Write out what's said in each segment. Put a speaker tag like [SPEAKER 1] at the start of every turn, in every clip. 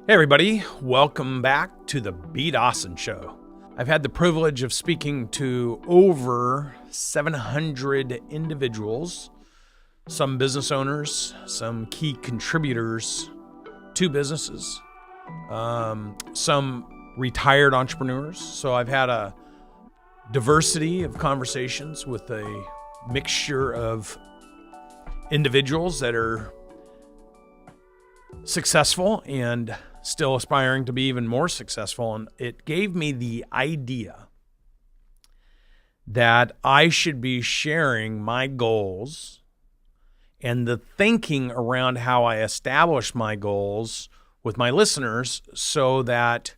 [SPEAKER 1] Hey everybody, welcome back to the Dawson Show. I've had the privilege of speaking to over 700 individuals, some business owners, some key contributors to businesses, some retired entrepreneurs. So I've had a diversity of conversations with a mixture of individuals that are successful and still aspiring to be even more successful. And it gave me the idea that I should be sharing my goals and the thinking around how I establish my goals with my listeners so that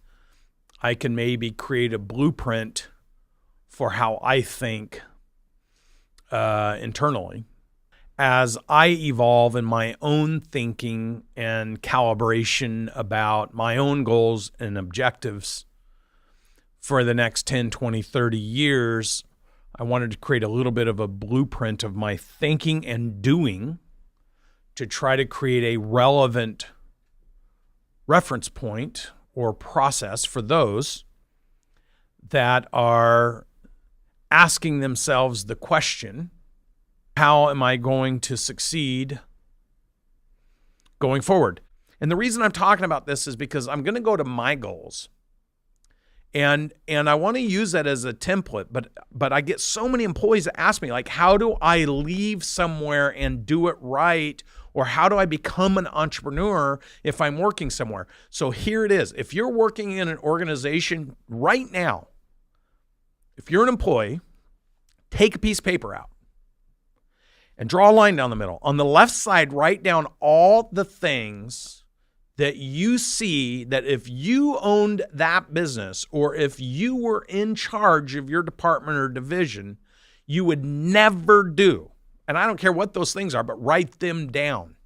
[SPEAKER 1] I can maybe create a blueprint for how I think internally as I evolve in my own thinking and calibration about my own goals and objectives for the next 10, 20, 30 years. I wanted to create a little bit of a blueprint of my thinking and doing to try to create a relevant reference point or process for those that are asking themselves the question, how am I going to succeed going forward? And the reason I'm talking about this is because I'm going to go to my goals. And I want to use that as a template, but I get so many employees that ask me, like, how do I leave somewhere and do it right? Or how do I become an entrepreneur if I'm working somewhere? So here it is. If you're working in an organization right now, if you're an employee, take a piece of paper out and draw a line down the middle. On the left side, write down all the things that you see that if you owned that business or if you were in charge of your department or division, you would never do. And I don't care what those things are, but write them down.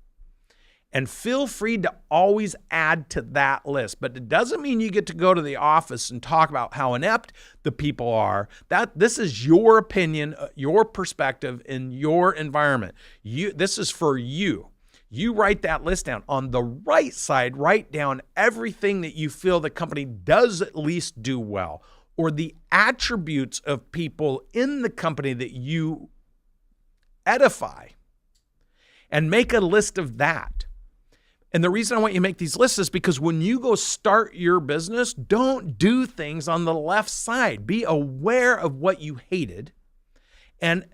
[SPEAKER 1] And feel free to always add to that list. But it doesn't mean you get to go to the office and talk about how inept the people are. This is your opinion, your perspective in your environment. This is for you. You write that list down. On the right side, write down everything that you feel the company does at least do well, or the attributes of people in the company that you edify, and make a list of that. And the reason I want you to make these lists is because when you go start your business, don't do things on the left side. Be aware of what you hated and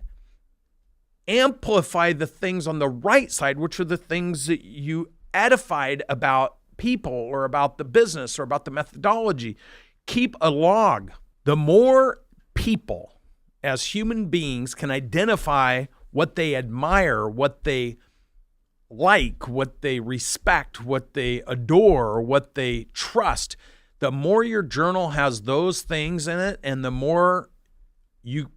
[SPEAKER 1] amplify the things on the right side, which are the things that you edified about people or about the business or about the methodology. Keep a log. The more people as human beings can identify what they admire, what they like, what they respect, what they adore, or what they trust, the more your journal has those things in it, and the more you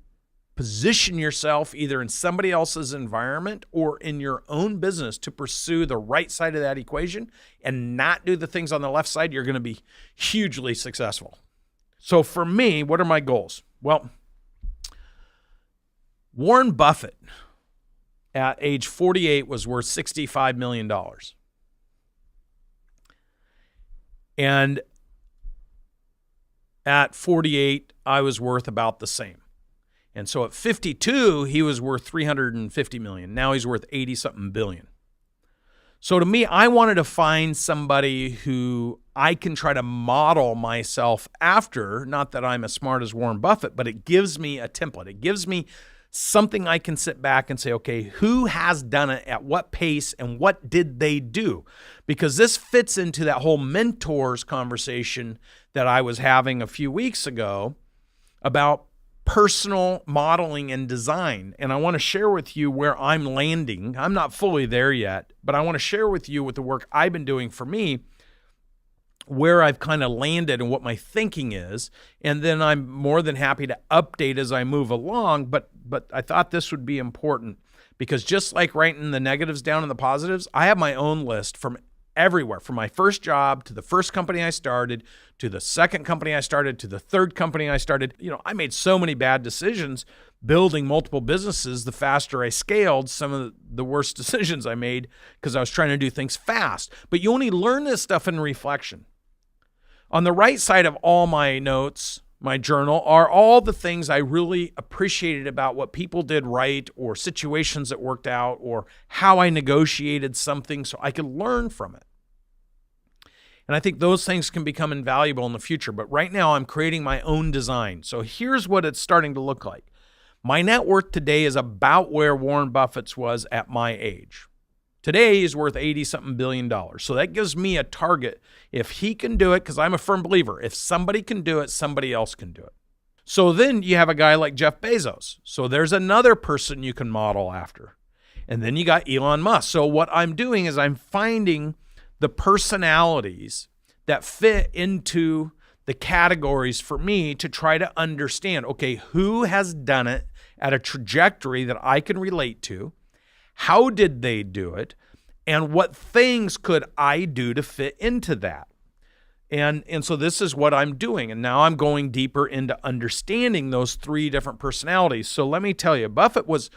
[SPEAKER 1] position yourself either in somebody else's environment or in your own business to pursue the right side of that equation and not do the things on the left side, you're going to be hugely successful. So for me, what are my goals? Well, Warren Buffett at age 48 was worth $65 million. And at 48, I was worth about the same. And so at 52, he was worth $350 million. Now he's worth 80-something billion. So to me, I wanted to find somebody who I can try to model myself after. Not that I'm as smart as Warren Buffett, but it gives me a template. It gives me something I can sit back and say, okay, who has done it at what pace and what did they do? Because this fits into that whole mentors conversation that I was having a few weeks ago about personal modeling and design. And I want to share with you where I'm landing. I'm not fully there yet, but I want to share with you with the work I've been doing for me, where I've kind of landed and what my thinking is. And then I'm more than happy to update as I move along. But I thought this would be important because just like writing the negatives down and the positives, I have my own list from everywhere, from my first job to the first company I started, to the second company I started, to the third company I started. I made so many bad decisions building multiple businesses. The faster I scaled, some of the worst decisions I made because I was trying to do things fast. But you only learn this stuff in reflection. On the right side of all my notes, my journal, are all the things I really appreciated about what people did right, or situations that worked out, or how I negotiated something so I could learn from it. And I think those things can become invaluable in the future. But right now I'm creating my own design. So here's what it's starting to look like. My net worth today is about where Warren Buffett's was at my age. Today he's worth 80-something billion dollars. So that gives me a target. If he can do it, because I'm a firm believer, if somebody can do it, somebody else can do it. So then you have a guy like Jeff Bezos. So there's another person you can model after. And then you got Elon Musk. So what I'm doing is I'm finding the personalities that fit into the categories for me to try to understand, okay, who has done it at a trajectory that I can relate to? How did they do it? And what things could I do to fit into that? And so this is what I'm doing. And now I'm going deeper into understanding those three different personalities. So let me tell you, Buffett was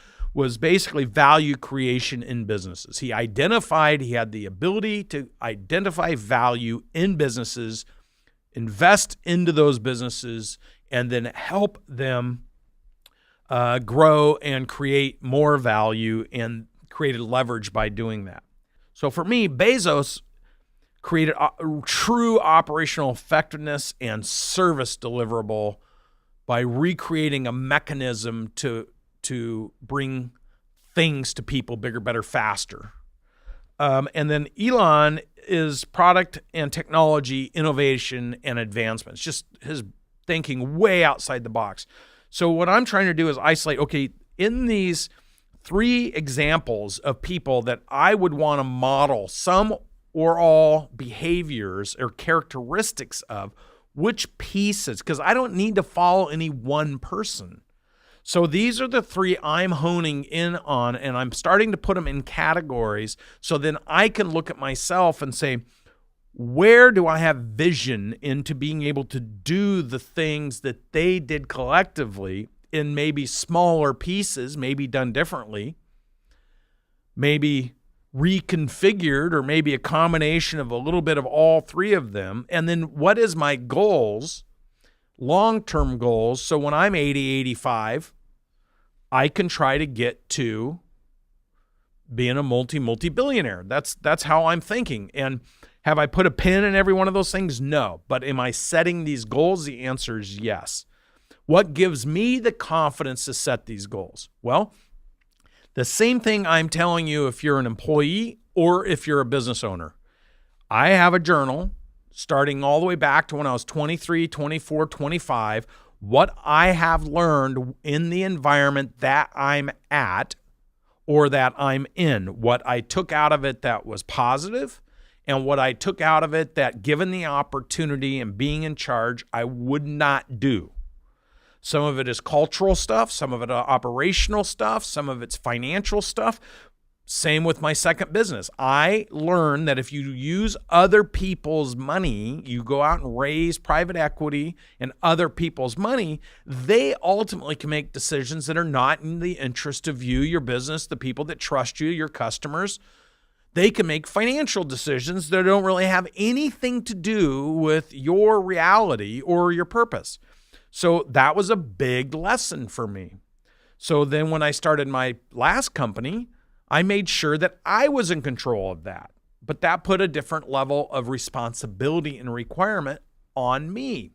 [SPEAKER 1] basically value creation in businesses. He had the ability to identify value in businesses, invest into those businesses, and then help them grow and create more value, and created leverage by doing that. So for me, Bezos created true operational effectiveness and service deliverable by recreating a mechanism to bring things to people bigger, better, faster. And then Elon is product and technology innovation and advancements, just his thinking way outside the box. So what I'm trying to do is isolate, okay, in these three examples of people that I would want to model some or all behaviors or characteristics of, which pieces, because I don't need to follow any one person. So these are the three I'm honing in on, and I'm starting to put them in categories so then I can look at myself and say, where do I have vision into being able to do the things that they did collectively in maybe smaller pieces, maybe done differently, maybe reconfigured, or maybe a combination of a little bit of all three of them? And then what is my goals, long-term goals? So when I'm 80, 85, I can try to get to being a multi-billionaire. That's how I'm thinking. And have I put a pin in every one of those things? No. But am I setting these goals? The answer is yes. What gives me the confidence to set these goals? Well, the same thing I'm telling you if you're an employee or if you're a business owner. I have a journal starting all the way back to when I was 23, 24, 25, what I have learned in the environment that I'm at or that I'm in, what I took out of it that was positive, and what I took out of it that, given the opportunity and being in charge, I would not do. Some of it is cultural stuff, some of it operational stuff, some of it's financial stuff. Same with my second business. I learned that if you use other people's money, you go out and raise private equity and other people's money, they ultimately can make decisions that are not in the interest of you, your business, the people that trust you, your customers. They can make financial decisions that don't really have anything to do with your reality or your purpose. So that was a big lesson for me. So then when I started my last company, I made sure that I was in control of that. But that put a different level of responsibility and requirement on me.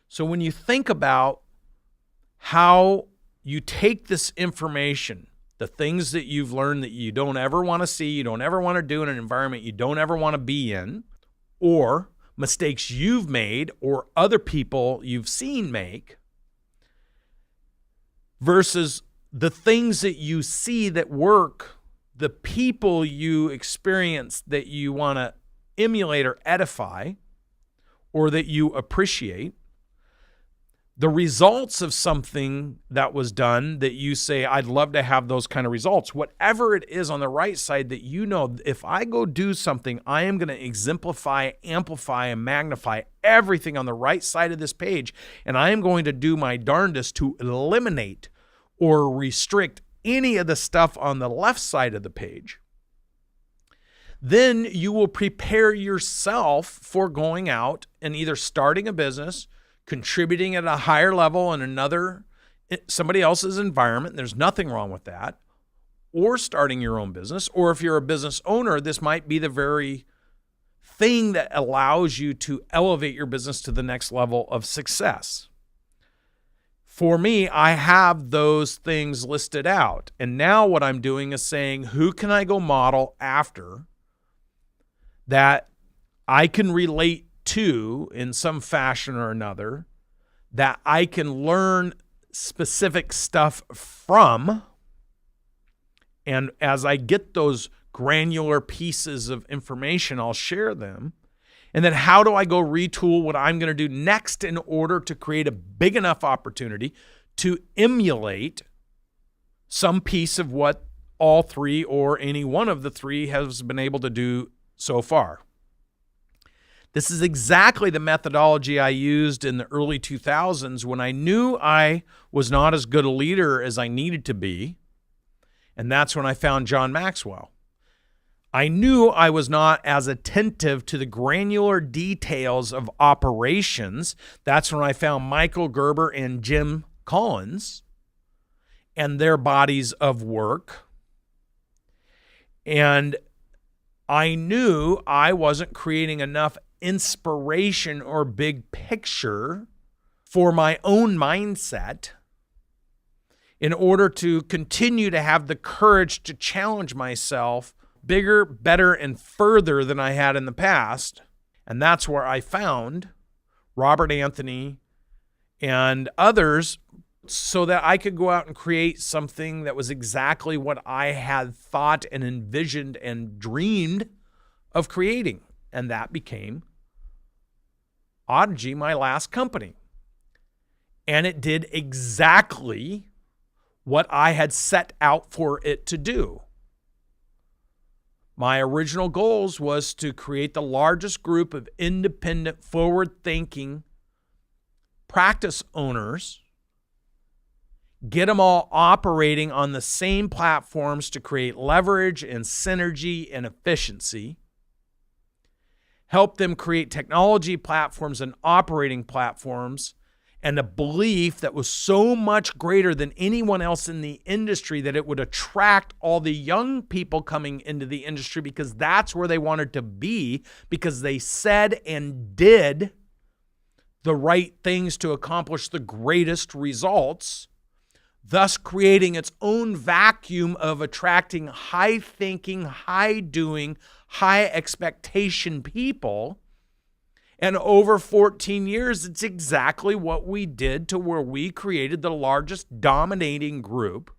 [SPEAKER 1] So when you think about how you take this information, the things that you've learned that you don't ever want to see, you don't ever want to do in an environment you don't ever want to be in, or mistakes you've made or other people you've seen make, versus the things that you see that work, the people you experience that you want to emulate or edify, or that you appreciate, the results of something that was done that you say, I'd love to have those kind of results, whatever it is on the right side that you know, if I go do something, I am going to exemplify, amplify, and magnify everything on the right side of this page. And I am going to do my darndest to eliminate or restrict any of the stuff on the left side of the page. Then you will prepare yourself for going out and either starting a business, contributing at a higher level in somebody else's environment. There's nothing wrong with that. Or starting your own business. Or if you're a business owner, this might be the very thing that allows you to elevate your business to the next level of success. For me, I have those things listed out. And now what I'm doing is saying, who can I go model after that I can relate to in some fashion or another, that I can learn specific stuff from. And as I get those granular pieces of information, I'll share them. And then how do I go retool what I'm going to do next in order to create a big enough opportunity to emulate some piece of what all three or any one of the three has been able to do so far. This is exactly the methodology I used in the early 2000s when I knew I was not as good a leader as I needed to be. And that's when I found John Maxwell. I knew I was not as attentive to the granular details of operations. That's when I found Michael Gerber and Jim Collins and their bodies of work. And I knew I wasn't creating enough inspiration or big picture for my own mindset in order to continue to have the courage to challenge myself bigger, better, and further than I had in the past. And that's where I found Robert Anthony and others so that I could go out and create something that was exactly what I had thought and envisioned and dreamed of creating. And that became Audigy, my last company. And it did exactly what I had set out for it to do. My original goals was to create the largest group of independent, forward-thinking practice owners, get them all operating on the same platforms to create leverage and synergy and efficiency, help them create technology platforms and operating platforms, and a belief that was so much greater than anyone else in the industry that it would attract all the young people coming into the industry because that's where they wanted to be, because they said and did the right things to accomplish the greatest results, thus creating its own vacuum of attracting high-thinking, high-doing, high-expectation people. And over 14 years, it's exactly what we did to where we created the largest dominating group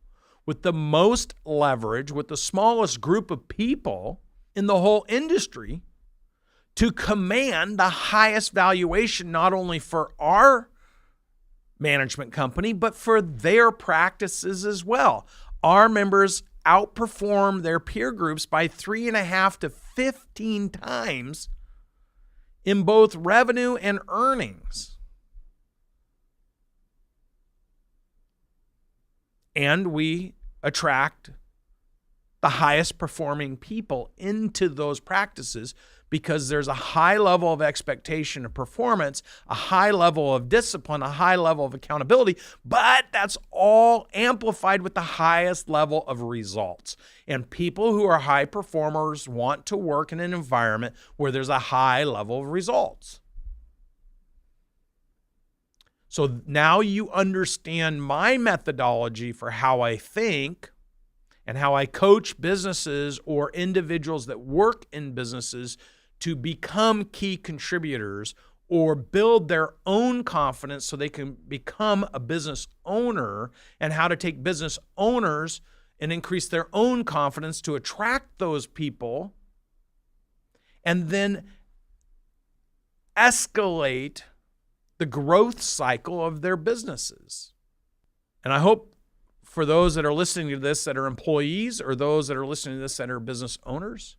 [SPEAKER 1] with the most leverage, with the smallest group of people in the whole industry to command the highest valuation, not only for our management company, but for their practices as well. Our members outperform their peer groups by 3.5 to 15 times in both revenue and earnings. And we attract the highest performing people into those practices because there's a high level of expectation of performance, a high level of discipline, a high level of accountability, but that's all amplified with the highest level of results. And people who are high performers want to work in an environment where there's a high level of results. So now you understand my methodology for how I think and how I coach businesses or individuals that work in businesses to become key contributors or build their own confidence so they can become a business owner, and how to take business owners and increase their own confidence to attract those people and then escalate the growth cycle of their businesses. And I hope for those that are listening to this that are employees, or those that are listening to this that are business owners,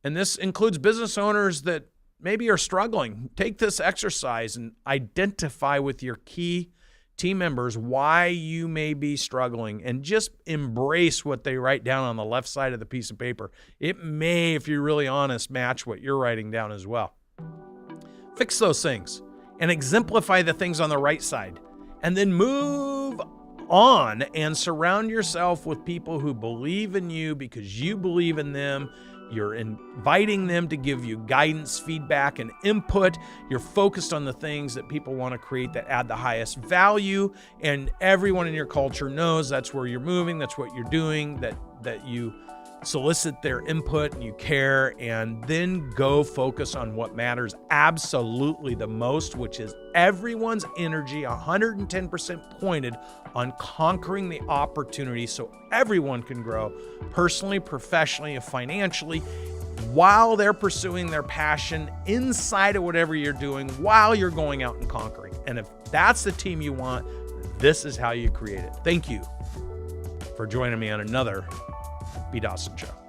[SPEAKER 1] and this includes business owners that maybe are struggling, take this exercise and identify with your key team members why you may be struggling, and just embrace what they write down on the left side of the piece of paper. It may, if you're really honest, match what you're writing down as well. Fix those things and exemplify the things on the right side, and then move on and surround yourself with people who believe in you because you believe in them. You're inviting them to give you guidance, feedback, and input. You're focused on the things that people want to create that add the highest value, and everyone in your culture knows that's where you're moving, that's what you're doing, that you solicit their input and you care, and then go focus on what matters absolutely the most, which is everyone's energy 110% pointed on conquering the opportunity so everyone can grow personally, professionally, and financially while they're pursuing their passion inside of whatever you're doing while you're going out and conquering. And if that's the team you want, this is how you create it. Thank you for joining me on another B. Dawson Show.